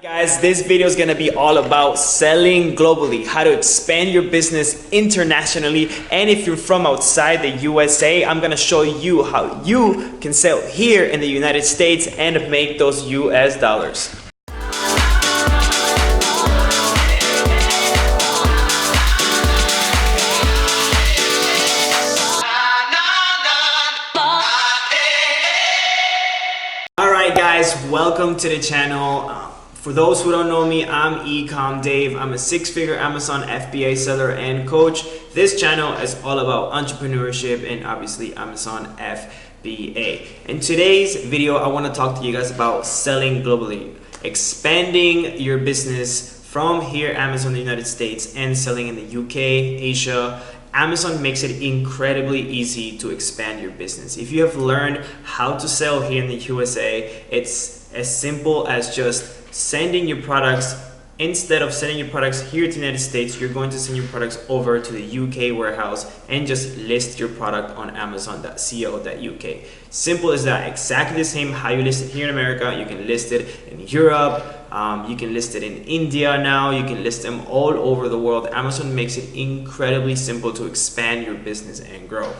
Guys, this video is going to be all about selling globally, how to expand your business internationally. And if you're from outside the USA, I'm going to show you how you can sell here in the United States and make those US dollars. Alright guys, welcome to the channel. For those who don't know me, I'm Ecom Dave. I'm a six-figure Amazon FBA seller and coach. This channel is all about entrepreneurship and obviously Amazon FBA. In today's video, I want to talk to you guys about selling globally, expanding your business from here, Amazon in the United States, and selling in the UK, Asia. Amazon makes it incredibly easy to expand your business. If you have learned how to sell here in the USA, it's as simple as just sending your products. Instead of sending your products here to the United States, you're going to send your products over to the UK warehouse and just list your product on amazon.co.uk. Simple as that. Exactly the same how you list it here in America. You can list it in Europe. You can list it in India now. You can list them all over the world. Amazon makes it incredibly simple to expand your business and grow.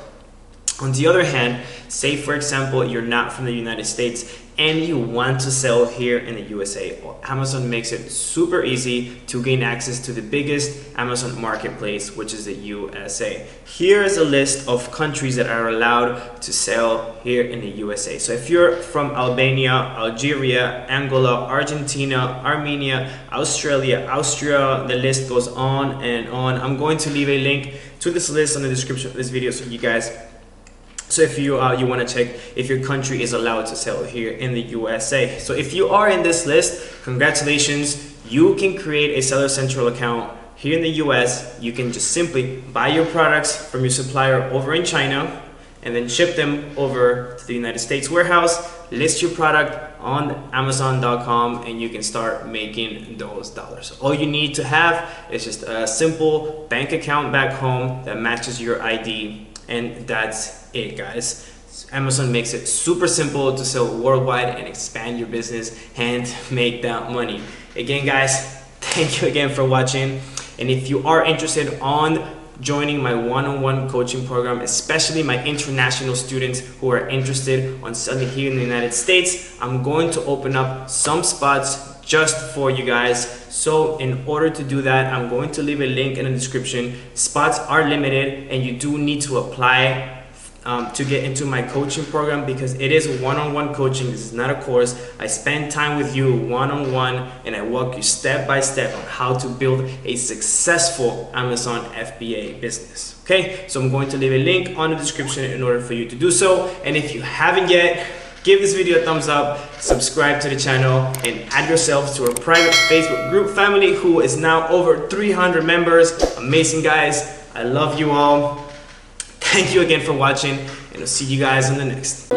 On the other hand, say for example, you're not from the United States and you want to sell here in the USA. Well, Amazon makes it super easy to gain access to the biggest Amazon marketplace, which is the USA. Here is a list of countries that are allowed to sell here in the USA. So if you're from Albania, Algeria, Angola, Argentina, Armenia, Australia, Austria, the list goes on and on. I'm going to leave a link to this list in the description of this video so you guys. So if you want to check if your country is allowed to sell here in the USA. So if you are in this list, congratulations, you can create a Seller Central account here in the US. You can just simply buy your products from your supplier over in China and then ship them over to the United States warehouse, list your product on Amazon.com, and you can start making those dollars. All you need to have is just a simple bank account back home that matches your ID, and that's it, guys. Amazon makes it super simple to sell worldwide and expand your business and make that money. Again, guys, thank you again for watching. And if you are interested on joining my one-on-one coaching program, especially my international students who are interested on selling here in the United States, I'm going to open up some spots just for you guys. So in order to do that, I'm going to leave a link in the description. Spots are limited and you do need to apply to get into my coaching program, because it is one-on-one coaching. This is not a course. I spend time with you one-on-one and I walk you step by step on how to build a successful Amazon FBA business. Okay, so I'm going to leave a link on the description in order for you to do so. And if you haven't yet, give this video a thumbs up, subscribe to the channel, and add yourselves to our private Facebook group family who is now over 300 members. Amazing, guys. I love you all. Thank you again for watching, and I'll see you guys in the next.